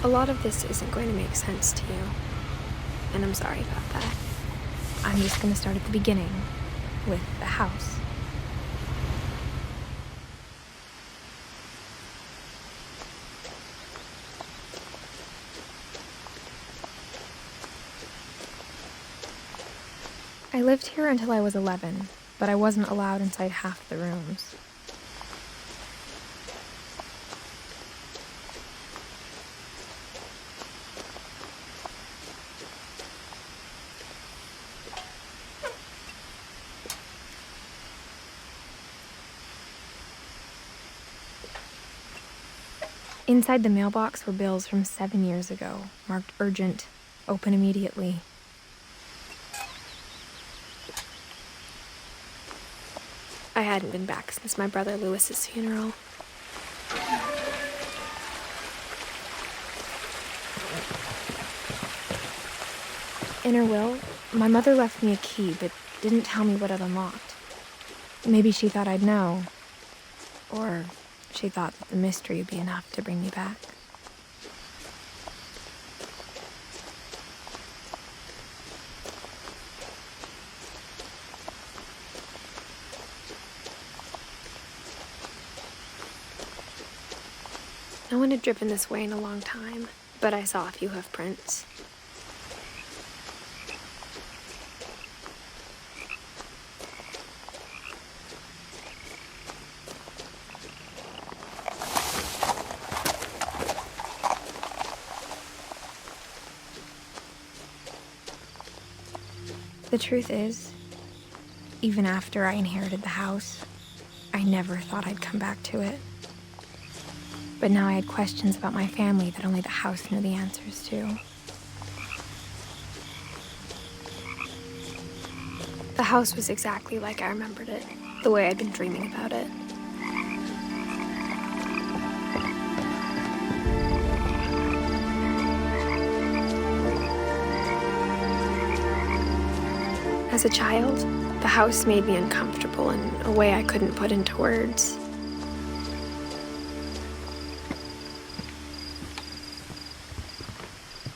A lot of this isn't going to make sense to you, and I'm sorry about that. I'm just going to start at the beginning, with the house. I lived here until I was 11, but I wasn't allowed inside half the rooms. Inside the mailbox were bills from 7 years ago, marked urgent, open immediately. I hadn't been back since my brother Lewis's funeral. In her will, my mother left me a key, but didn't tell me what it unlocked. Maybe she thought I'd know, or she thought that the mystery would be enough to bring me back. No one had driven this way in a long time, but I saw a few hoof prints. The truth is, even after I inherited the house, I never thought I'd come back to it. But now I had questions about my family that only the house knew the answers to. The house was exactly like I remembered it, the way I'd been dreaming about it. As a child, the house made me uncomfortable in a way I couldn't put into words.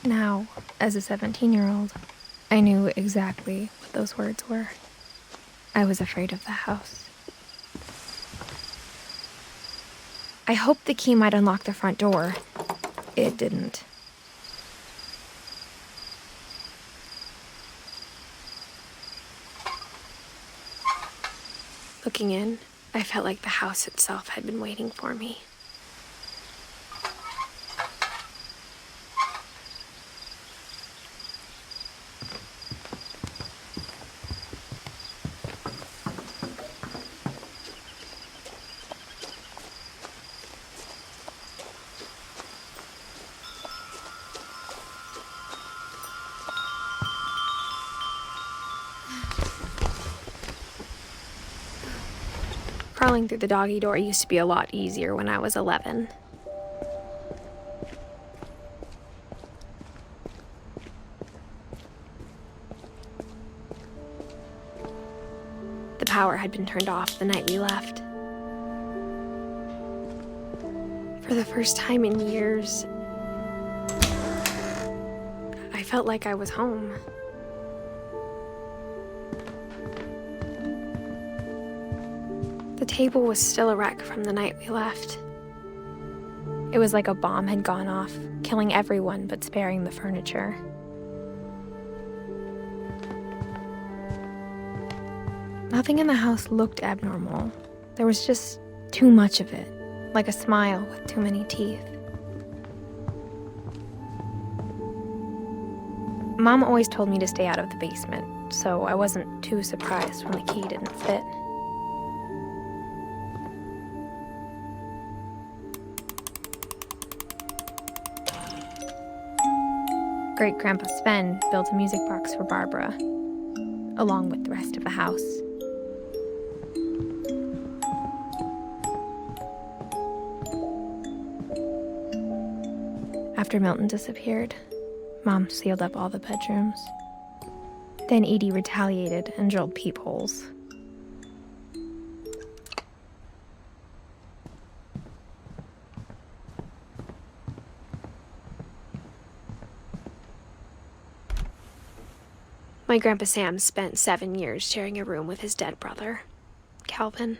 Now, as a 17-year-old, I knew exactly what those words were. I was afraid of the house. I hoped the key might unlock the front door. It didn't. Looking in, I felt like the house itself had been waiting for me. Crawling through the doggy door used to be a lot easier when I was 11. The power had been turned off the night we left. For the first time in years, I felt like I was home. The table was still a wreck from the night we left. It was like a bomb had gone off, killing everyone but sparing the furniture. Nothing in the house looked abnormal. There was just too much of it, like a smile with too many teeth. Mom always told me to stay out of the basement, so I wasn't too surprised when the key didn't fit. Great-Grandpa Sven built a music box for Barbara, along with the rest of the house. After Milton disappeared, Mom sealed up all the bedrooms. Then Edie retaliated and drilled peepholes. My Grandpa Sam spent 7 years sharing a room with his dead brother, Calvin.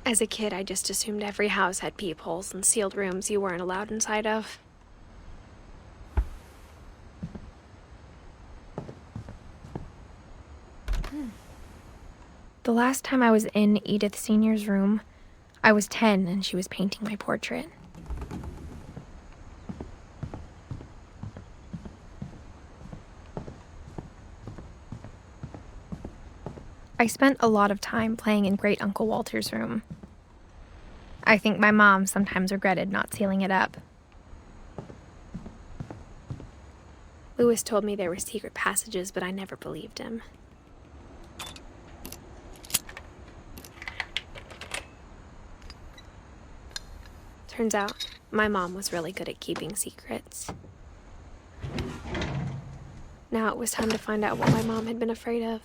As a kid, I just assumed every house had peepholes and sealed rooms you weren't allowed inside of. The last time I was in Edith Sr.'s room, I was 10 and she was painting my portrait. I spent a lot of time playing in Great Uncle Walter's room. I think my mom sometimes regretted not sealing it up. Lewis told me there were secret passages, but I never believed him. Turns out, my mom was really good at keeping secrets. Now it was time to find out what my mom had been afraid of.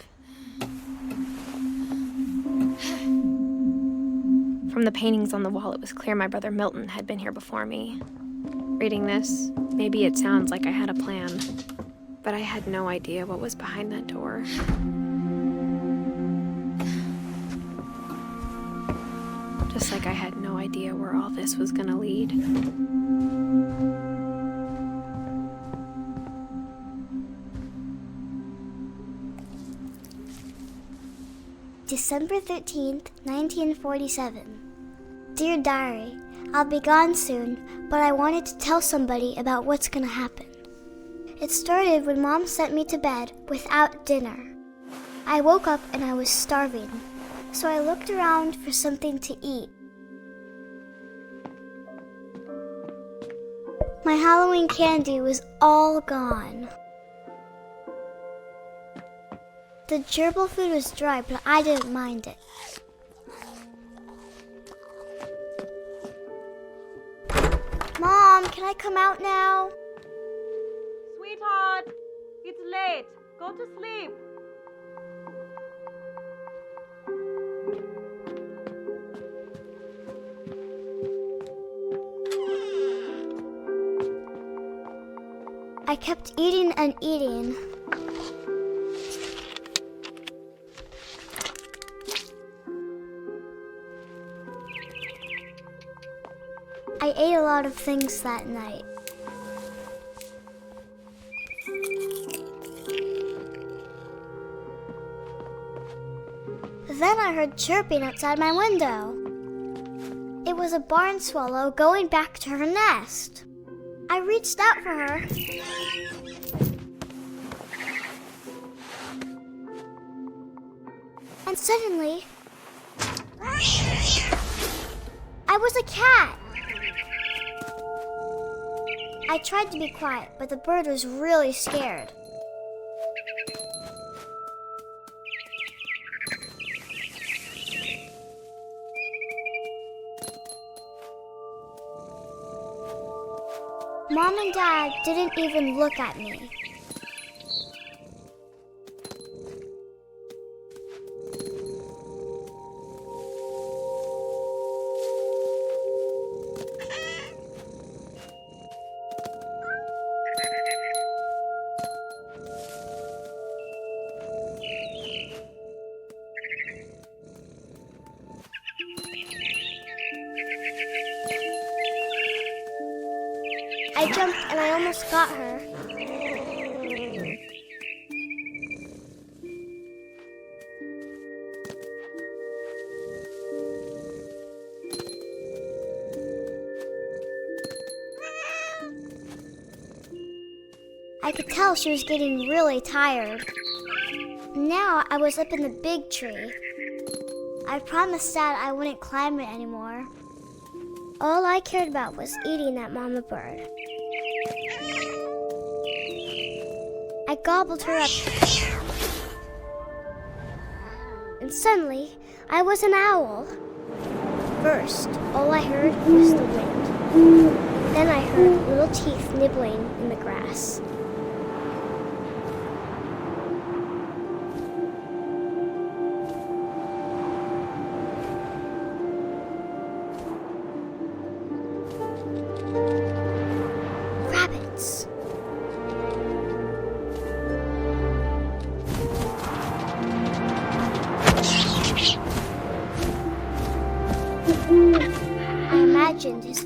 From the paintings on the wall, it was clear my brother Milton had been here before me. Reading this, maybe it sounds like I had a plan, but I had no idea what was behind that door. Just like I had no idea where all this was gonna lead. December 13th, 1947. Dear Diary, I'll be gone soon, but I wanted to tell somebody about what's gonna happen. It started when Mom sent me to bed without dinner. I woke up and I was starving, so I looked around for something to eat. My Halloween candy was all gone. The gerbil food was dry, but I didn't mind it. Mom, can I come out now? Sweetheart, it's late. Go to sleep. I kept eating and eating. I ate a lot of things that night. Then I heard chirping outside my window. It was a barn swallow going back to her nest. I reached out for her. And suddenly, I was a cat. I tried to be quiet, but the bird was really scared. Mom and Dad didn't even look at me. I jumped and I almost got her. I could tell she was getting really tired. Now I was up in the big tree. I promised Dad I wouldn't climb it anymore. All I cared about was eating that mama bird. I gobbled her up. And suddenly, I was an owl. First, all I heard was the wind. Then I heard little teeth nibbling in the grass.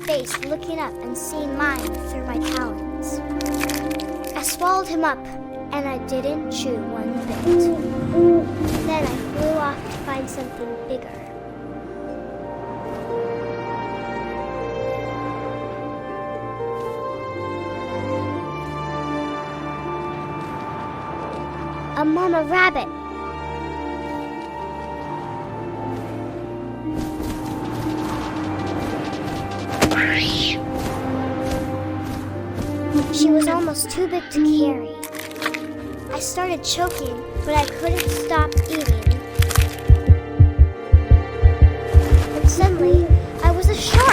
face looking up and seeing mine through my talons. I swallowed him up, and I didn't chew one bit. Then I flew off to find something bigger. A mama rabbit. She was almost too big to carry. I started choking, but I couldn't stop eating. And suddenly, I was a shark.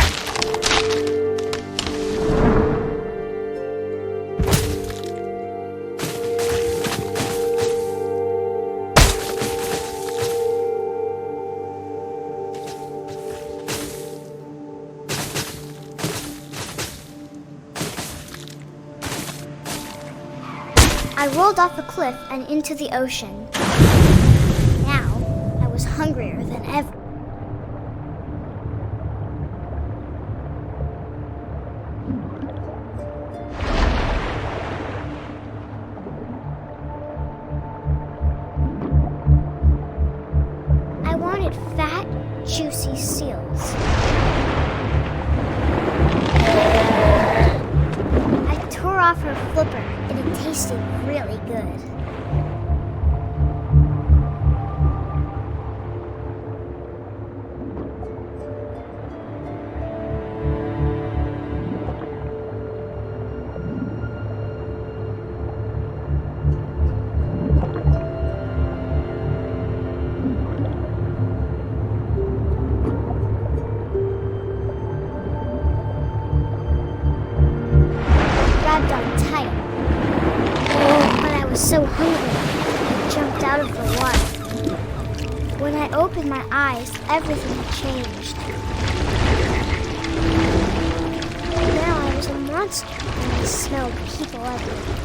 I rolled off a cliff and into the ocean. Now, I was hungrier than ever. I wanted fat, juicy seals. I tore off her flipper, and it tasted really good. Grabbed on tight. But I was so hungry, I jumped out of the water. When I opened my eyes, everything had changed. Now I was a monster, and I smelled people everywhere.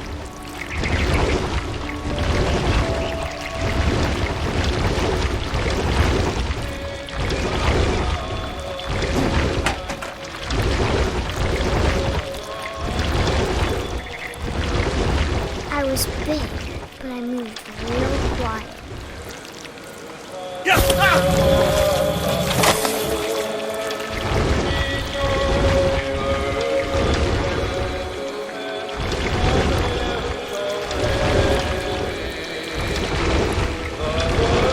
I was big, but I moved real quiet.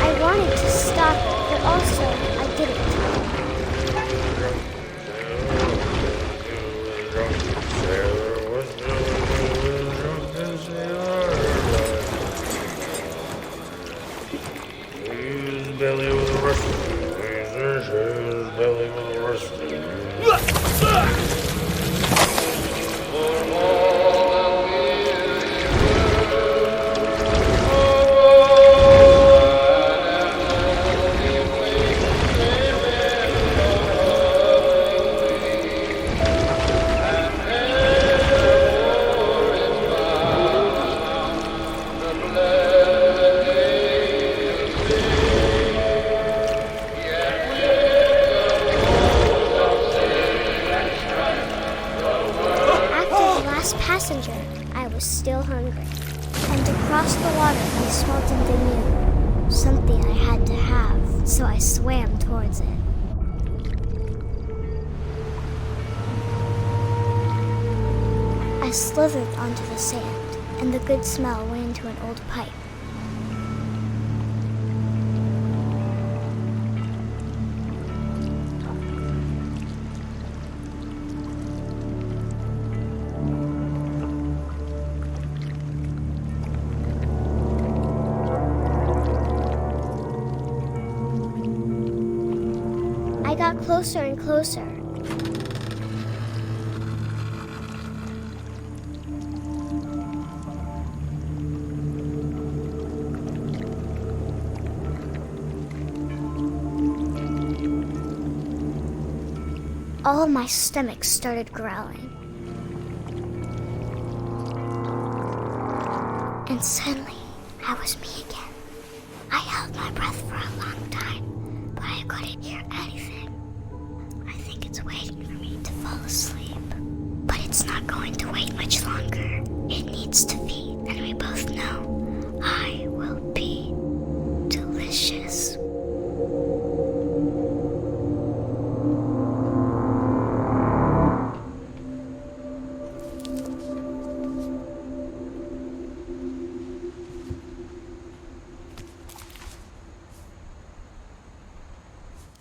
I wanted to stop it, but also I didn't. Belly with a rusty, belly with a rusty. Passenger, I was still hungry. And to cross the water, I smelled something new. Something I had to have, so I swam towards it. I slithered onto the sand, and the good smell went into an old pipe. I got closer and closer. All my stomach started growling. And suddenly, I was me again. I held my breath for a long time, but I couldn't hear anything. I think it's waiting for me to fall asleep. But it's not going to wait much longer. It needs to feed, and we both know I will be delicious.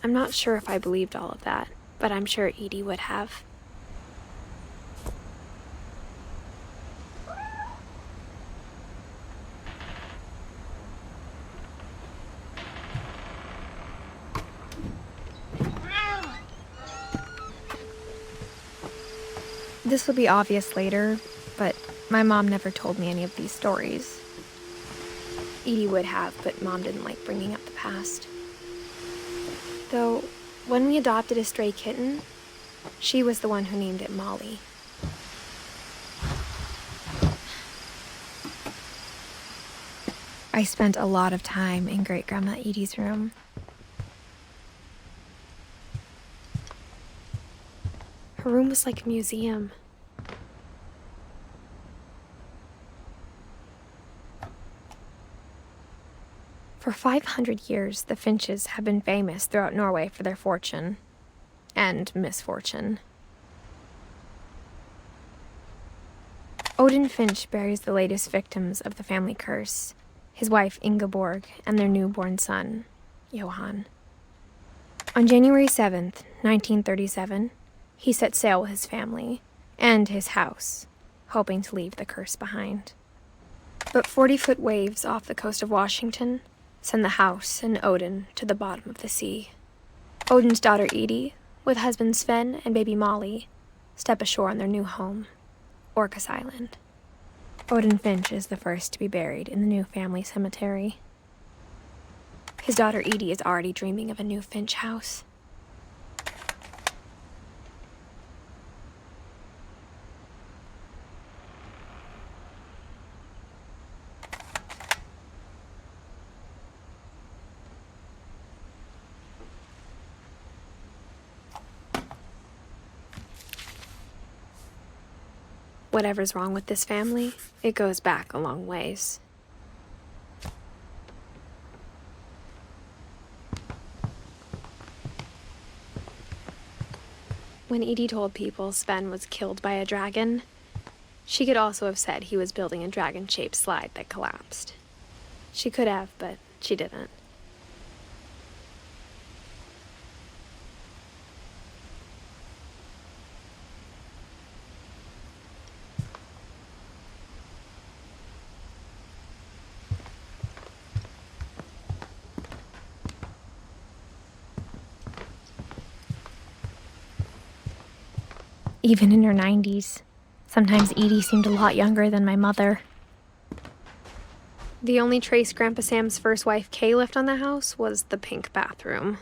I'm not sure if I believed all of that, but I'm sure Edie would have. This will be obvious later, but my mom never told me any of these stories. Edie would have, but Mom didn't like bringing up the past. Though, when we adopted a stray kitten, she was the one who named it Molly. I spent a lot of time in Great-Grandma Edie's room. Her room was like a museum. For 500 years, the Finches have been famous throughout Norway for their fortune and misfortune. Odin Finch buries the latest victims of the family curse, his wife Ingeborg and their newborn son, Johan. On January 7th, 1937, he set sail with his family and his house, hoping to leave the curse behind. But 40-foot waves off the coast of Washington send the house and Odin to the bottom of the sea. Odin's daughter Edie, with husband Sven and baby Molly, step ashore on their new home, Orcas Island. Odin Finch is the first to be buried in the new family cemetery. His daughter Edie is already dreaming of a new Finch house. Whatever's wrong with this family, it goes back a long ways. When Edie told people Sven was killed by a dragon, she could also have said he was building a dragon-shaped slide that collapsed. She could have, but she didn't. Even in her 90s, sometimes Edie seemed a lot younger than my mother. The only trace Grandpa Sam's first wife Kay left on the house was the pink bathroom.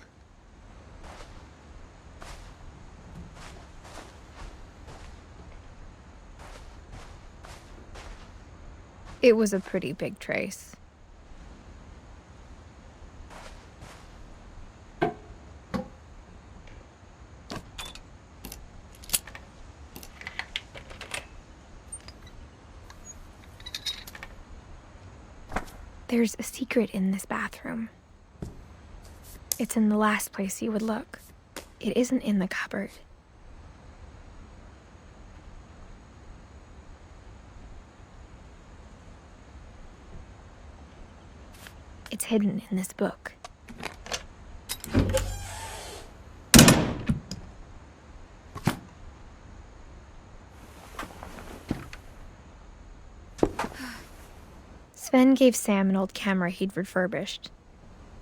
It was a pretty big trace. There's a secret in this bathroom. It's in the last place you would look. It isn't in the cupboard. It's hidden in this book. Sven gave Sam an old camera he'd refurbished.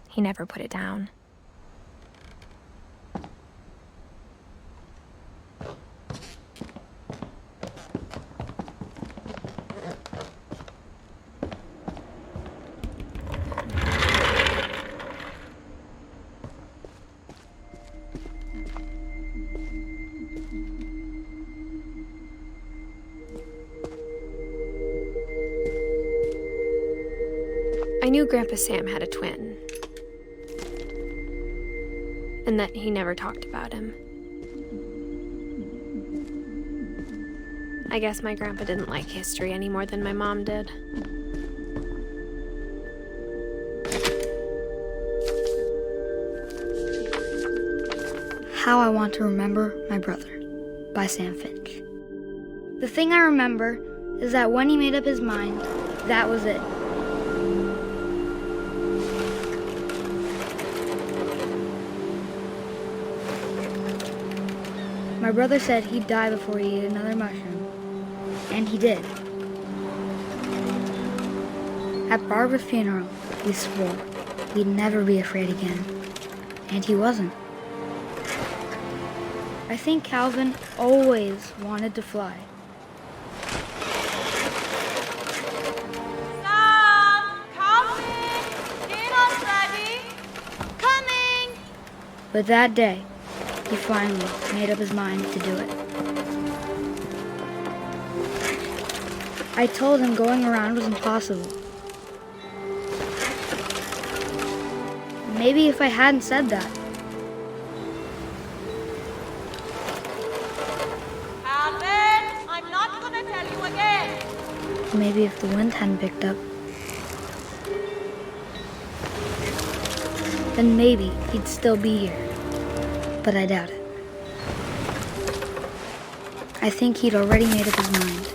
He never put it down. I knew Grandpa Sam had a twin, and that he never talked about him. I guess my grandpa didn't like history any more than my mom did. How I Want to Remember My Brother by Sam Finch. The thing I remember is that when he made up his mind, that was it. My brother said he'd die before he ate another mushroom, and he did. At Barbara's funeral, he swore he'd never be afraid again, and he wasn't. I think Calvin always wanted to fly. Sam, coming! Dinner's ready! Coming! But that day, he finally made up his mind to do it. I told him going around was impossible. Maybe if I hadn't said that, Calvin, I'm not gonna tell you again. maybe if the wind hadn't picked up, then maybe he'd still be here. But I doubt it. I think he'd already made up his mind.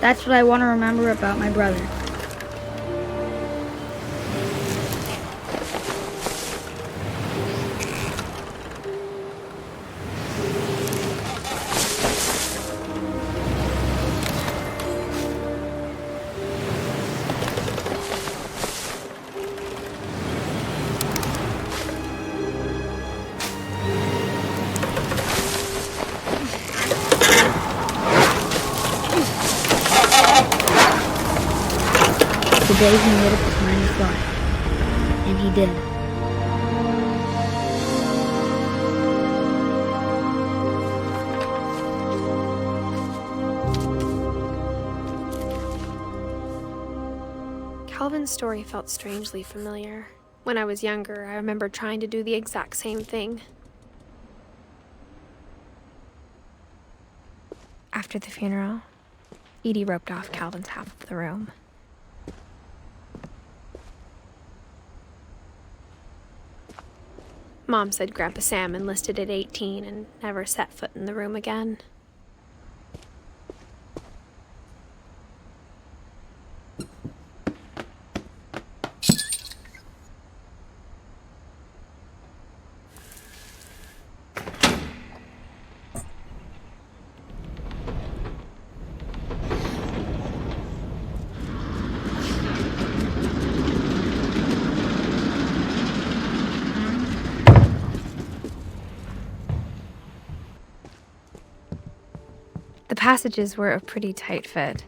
That's what I want to remember about my brother. The day he made up his mind to fly. And he did. Calvin's story felt strangely familiar. When I was younger, I remember trying to do the exact same thing. After the funeral, Edie roped off Calvin's half of the room. Mom said Grandpa Sam enlisted at 18 and never set foot in the room again. The passages were a pretty tight fit.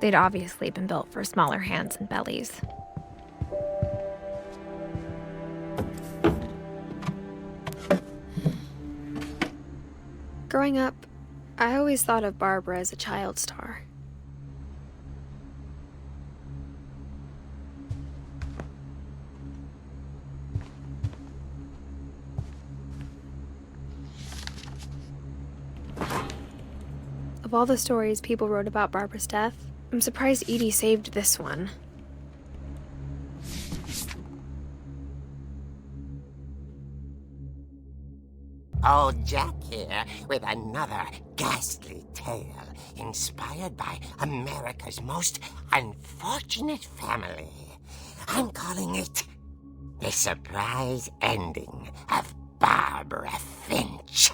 They'd obviously been built for smaller hands and bellies. Growing up, I always thought of Barbara as a child star. Of all the stories people wrote about Barbara's death, I'm surprised Edie saved this one. Old Jack here with another ghastly tale inspired by America's most unfortunate family. I'm calling it The Surprise Ending of Barbara Finch.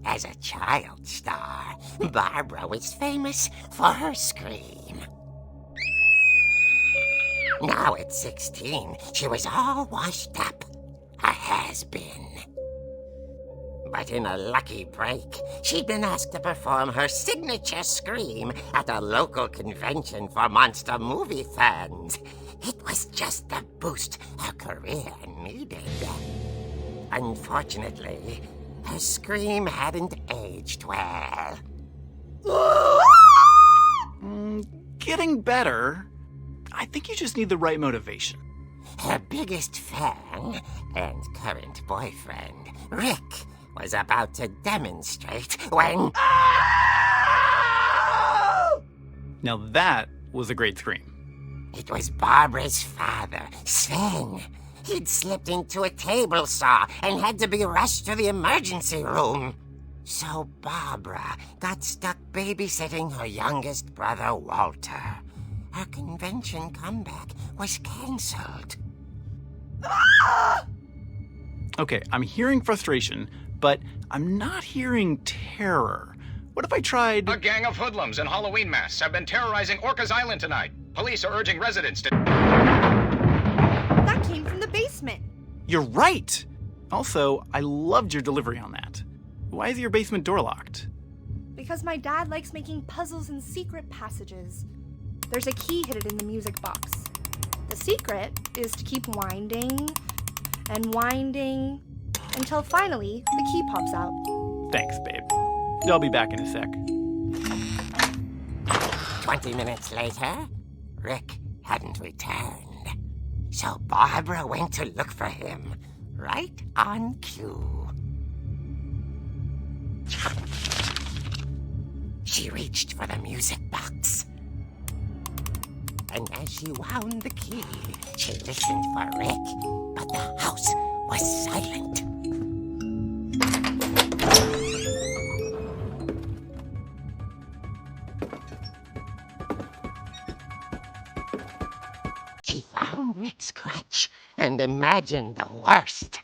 As a child star, Barbara was famous for her scream. Now at 16, she was all washed up. A has-been. But in a lucky break, she'd been asked to perform her signature scream at a local convention for monster movie fans. It was just the boost her career needed. Unfortunately, her scream hadn't aged well. Getting better. I think you just need the right motivation. Her biggest fan and current boyfriend, Rick, was about to demonstrate when... Now that was a great scream. It was Barbara's father, Sven. He'd slipped into a table saw and had to be rushed to the emergency room. So Barbara got stuck babysitting her youngest brother, Walter. Her convention comeback was cancelled. Okay, I'm hearing frustration, but I'm not hearing terror. What if I tried... A gang of hoodlums in Halloween masks have been terrorizing Orcas Island tonight. Police are urging residents to... That came from the basement. You're right! Also, I loved your delivery on that. Why is your basement door locked? Because my dad likes making puzzles and secret passages. There's a key hidden in the music box. The secret is to keep winding and winding until finally the key pops out. Thanks, babe. I'll be back in a sec. 20 minutes later, Rick hadn't returned. So Barbara went to look for him, right on cue. She reached for the music box. And as she wound the key, she listened for Rick, but the house was silent. She found Rick's crutch and imagined the worst.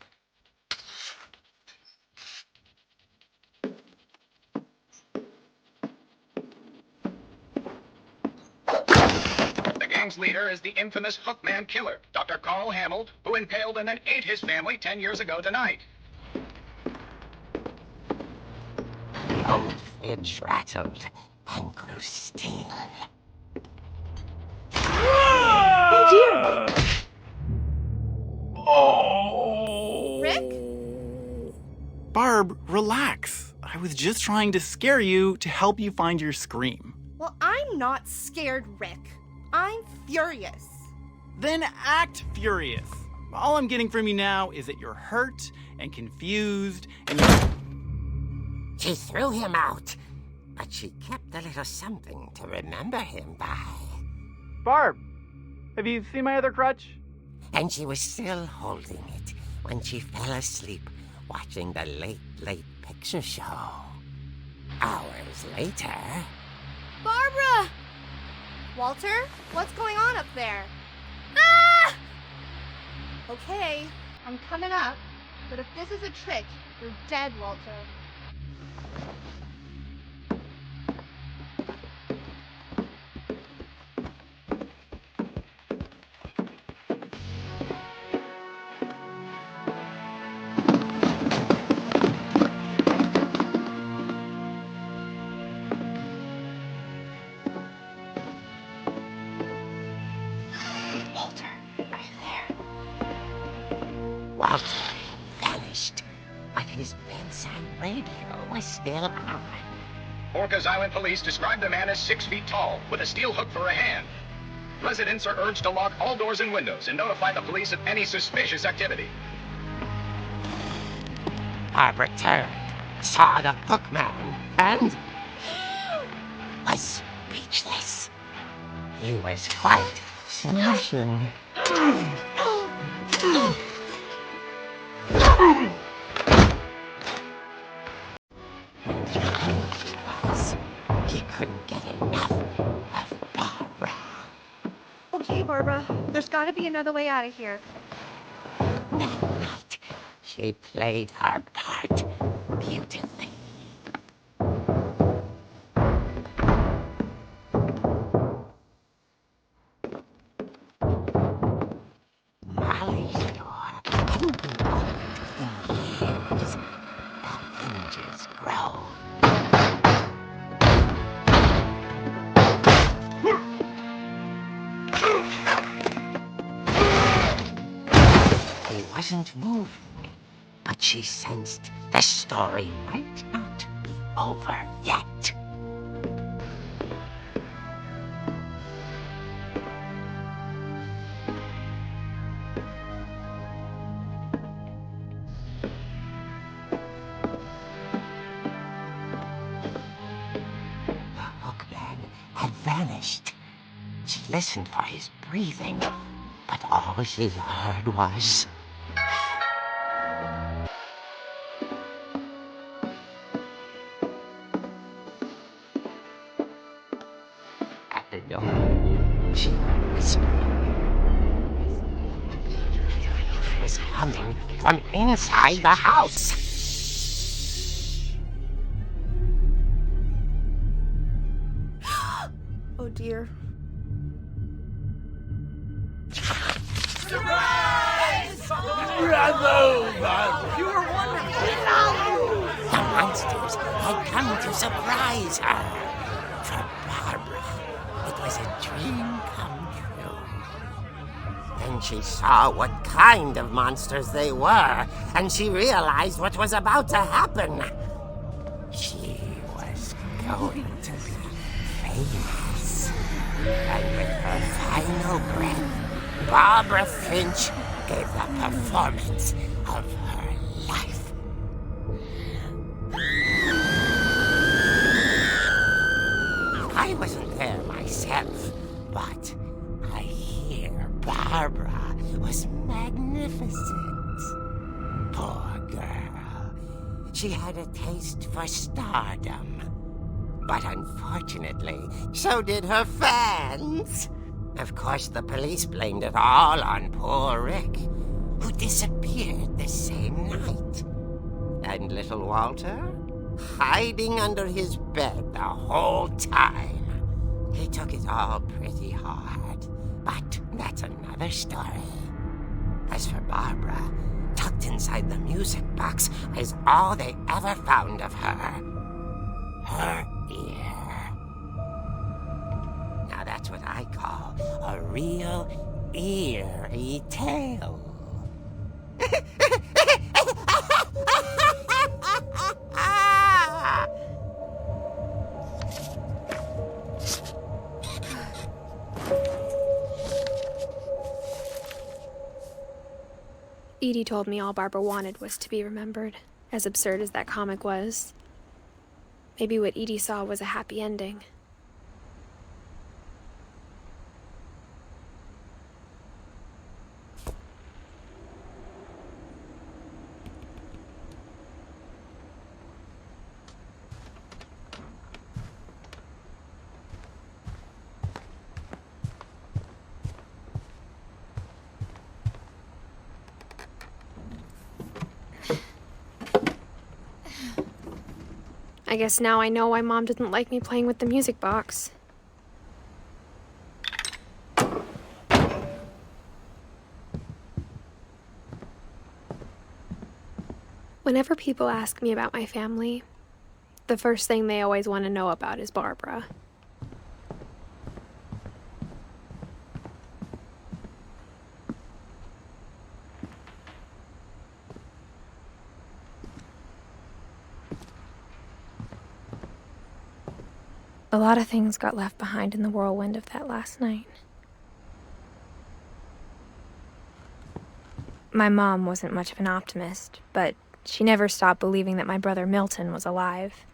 The gang's leader is the infamous Hookman killer, Dr. Carl Hamill, who impaled and then ate his family 10 years ago tonight. The old fridge rattled and grew still. Rick? Barb, relax. I was just trying to scare you to help you find your scream. Well, I'm not scared, Rick. I'm furious. Then act furious. All I'm getting from you now is that you're hurt and confused and you're... She threw him out, but she kept a little something to remember him by. Barb, have you seen my other crutch? And she was still holding it when she fell asleep watching the late picture show. Hours later... Barbara! Walter, what's going on up there? Ah! Okay, I'm coming up, but if this is a trick, you're dead, Walter. Walter vanished, but his bedside radio was still on. Orcas Island police described the man as 6 feet tall, with a steel hook for a hand. Residents are urged to lock all doors and windows and notify the police of any suspicious activity. Barbara turned, saw the hookman, and was speechless. He was quite smashing. He couldn't get enough of Barbara. Okay, Barbara, there's gotta be another way out of here. That night, she played her part beautifully. Molly's door hadn't been opened in years. The hinges grow. He wasn't moving, but she sensed the story might not be over yet. vanished. She listened for his breathing, but all she heard was... At the door, she whispered. It was coming from inside the house. Oh dear. The monsters had come to surprise her. For Barbara, it was a dream come true. Then she saw what kind of monsters they were, and she realized what was about to happen. She was going to be famous. And with her final breath, Barbara Finch gave the performance of her life. I wasn't there myself, but I hear Barbara was magnificent. Poor girl. She had a taste for stardom. But unfortunately, so did her fans. Of course, the police blamed it all on poor Rick, who disappeared the same night. And little Walter, hiding under his bed the whole time. He took it all pretty hard, but that's another story. As for Barbara, tucked inside the music box is all they ever found of her. Her ear. Now that's what I call a real eerie tale. Edie told me all Barbara wanted was to be remembered, as absurd as that comic was. Maybe what Edie saw was a happy ending. I guess now I know why Mom didn't like me playing with the music box. Whenever people ask me about my family, the first thing they always want to know about is Barbara. A lot of things got left behind in the whirlwind of that last night. My mom wasn't much of an optimist, but she never stopped believing that my brother Milton was alive.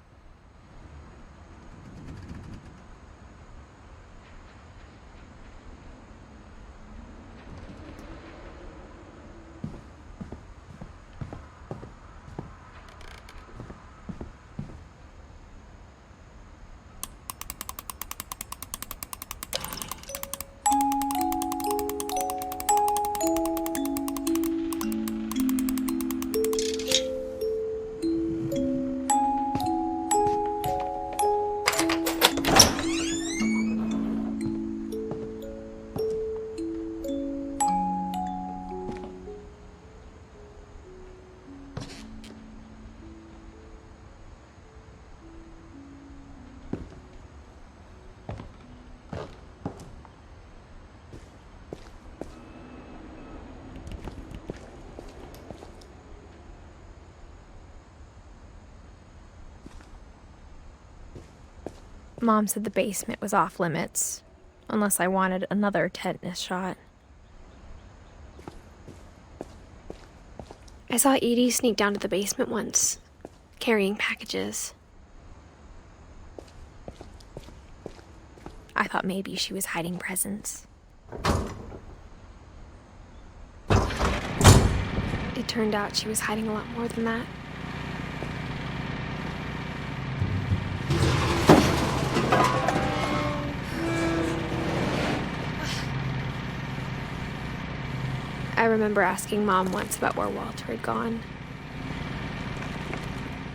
Mom said the basement was off limits, unless I wanted another tetanus shot. I saw Edie sneak down to the basement once, carrying packages. I thought maybe she was hiding presents. It turned out she was hiding a lot more than that. I remember asking Mom once about where Walter had gone.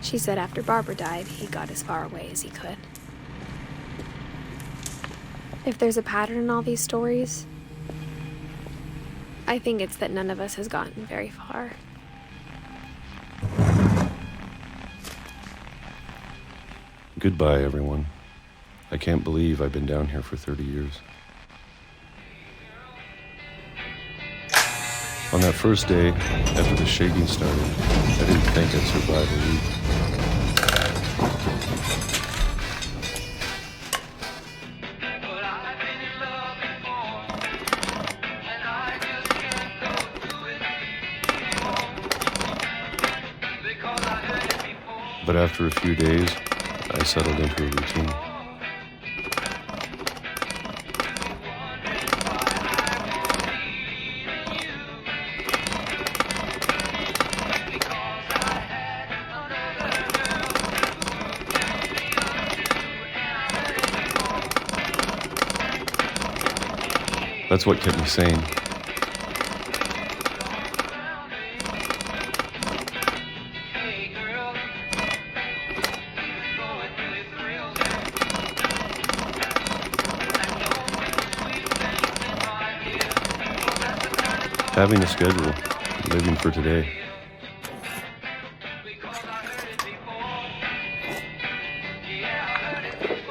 She said after Barbara died, he got as far away as he could. If there's a pattern in all these stories, I think it's that none of us has gotten very far. Goodbye, everyone. I can't believe I've been down here for 30 years. On that first day, after the shaking started, I didn't think I'd survive a week. But after a few days, I settled into a routine. That's what kept me sane. Having a schedule, living for today.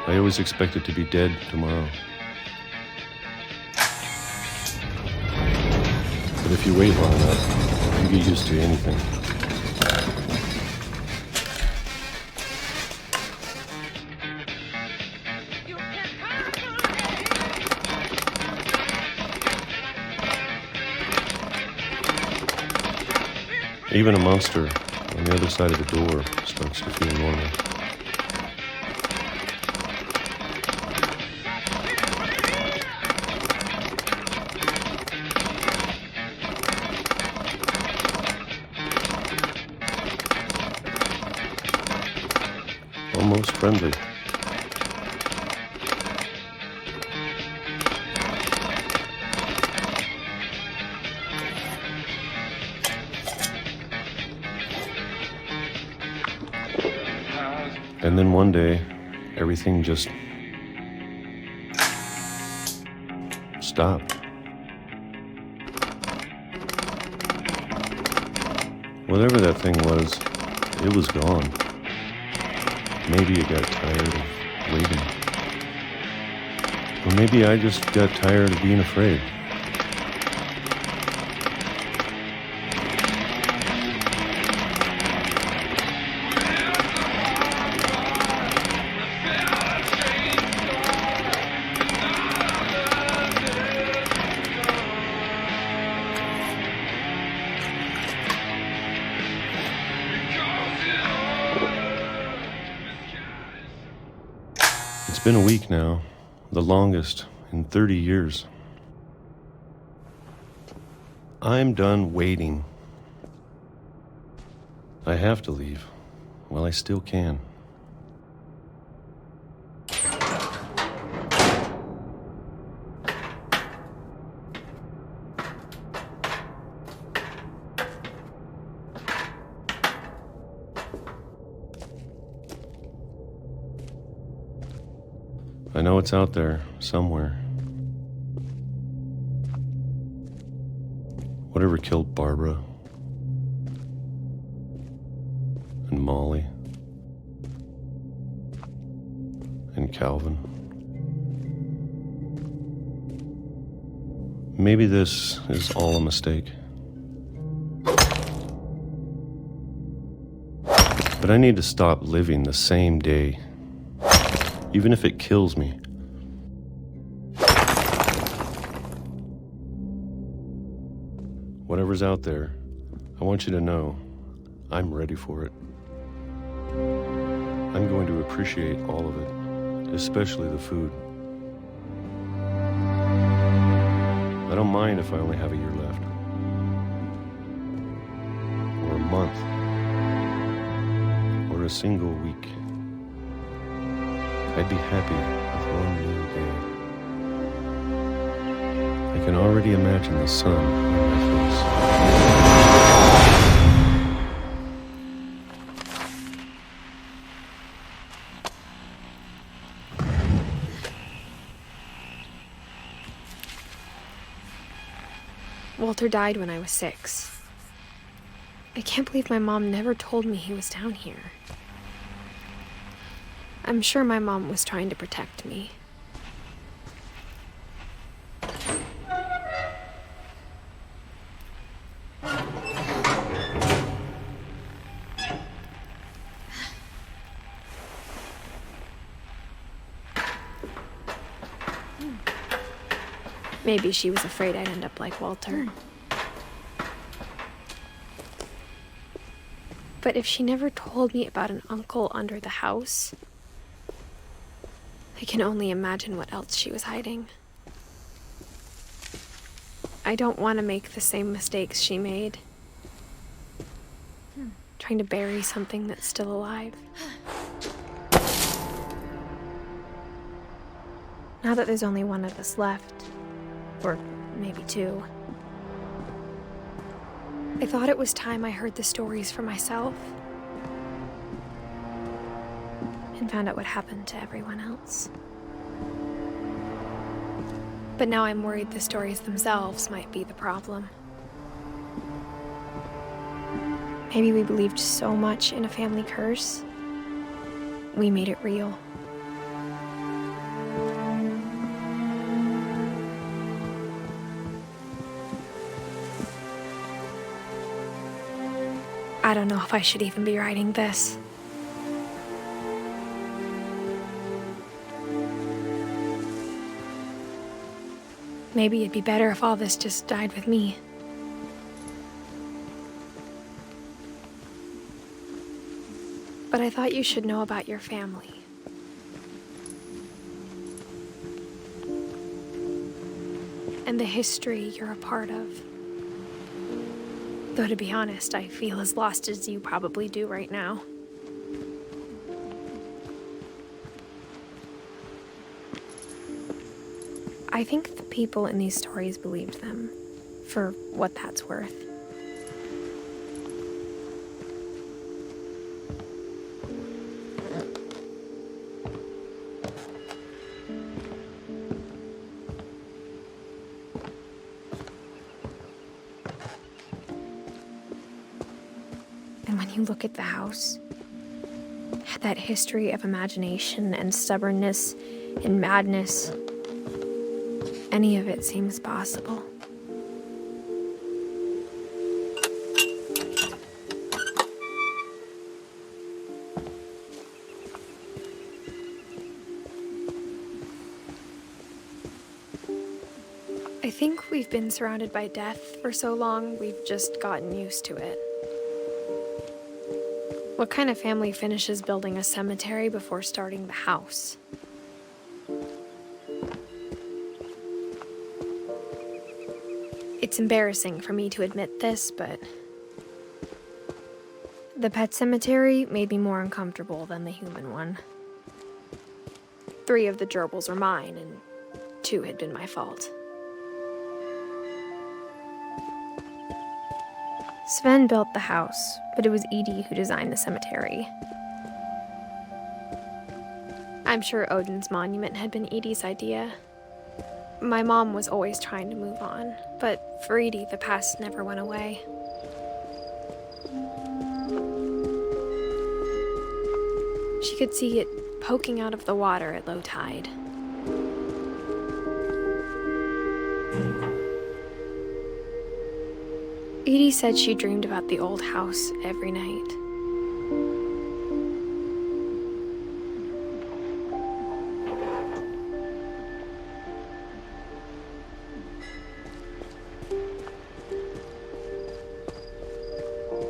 I always expected to be dead tomorrow. But if you wait long enough, you get used to anything. Even a monster on the other side of the door starts to feel normal. Almost friendly. And then one day, everything just stopped. Whatever that thing was, it was gone. Maybe it got tired of waiting. Or maybe I just got tired of being afraid. It's been a week now, the longest in 30 years. I'm done waiting. I have to leave while I still can. I know it's out there, somewhere. Whatever killed Barbara and Molly and Calvin. Maybe this is all a mistake. But I need to stop living the same day. Even if it kills me. Whatever's out there, I want you to know I'm ready for it. I'm going to appreciate all of it, especially the food. I don't mind if I only have a year left. Or a month. Or a single week. I'd be happy with one new day. I can already imagine the sun on my face. Walter died when I was 6. I can't believe my mom never told me he was down here. I'm sure my mom was trying to protect me. Maybe she was afraid I'd end up like Walter. But if she never told me about an uncle under the house, I can only imagine what else she was hiding. I don't want to make the same mistakes she made. Trying to bury something that's still alive. Now that there's only one of us left, or maybe 2, I thought it was time I heard the stories for myself and found out what happened to everyone else. But now I'm worried the stories themselves might be the problem. Maybe we believed so much in a family curse, we made it real. I don't know if I should even be writing this. Maybe it'd be better if all this just died with me. But I thought you should know about your family. And the history you're a part of. Though to be honest, I feel as lost as you probably do right now. I think the people in these stories believed them, for what that's worth. And when you look at the house, that history of imagination and stubbornness and madness, any of it seems possible. I think we've been surrounded by death for so long, we've just gotten used to it. What kind of family finishes building a cemetery before starting the house? It's embarrassing for me to admit this, but the pet cemetery made me more uncomfortable than the human one. 3 of the gerbils were mine, and 2 had been my fault. Sven built the house, but it was Edie who designed the cemetery. I'm sure Odin's monument had been Edie's idea. My mom was always trying to move on, but for Edie, the past never went away. She could see it poking out of the water at low tide. Edie said she dreamed about the old house every night.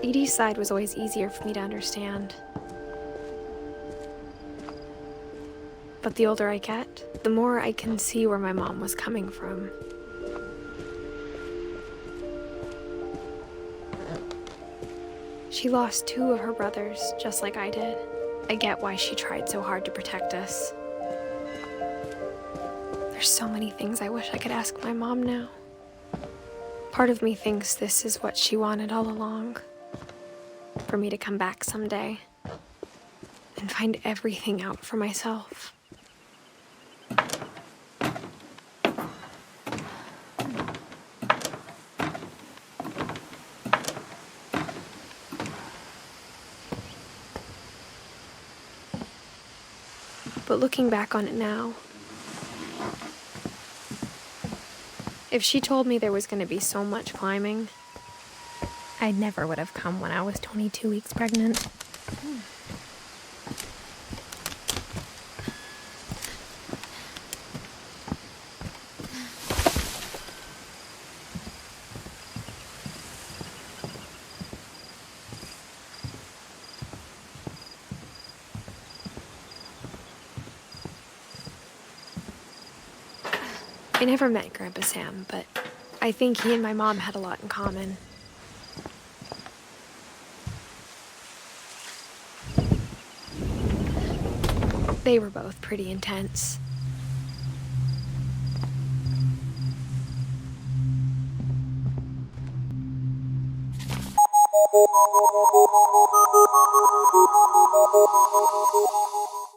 Edie's side was always easier for me to understand. But the older I get, the more I can see where my mom was coming from. She lost 2 of her brothers, just like I did. I get why she tried so hard to protect us. There's so many things I wish I could ask my mom now. Part of me thinks this is what she wanted all along. For me to come back someday and find everything out for myself. But looking back on it now, if she told me there was going to be so much climbing, I never would have come when I was 22 weeks pregnant. I never met Grandpa Sam, but I think he and my mom had a lot in common. They were both pretty intense.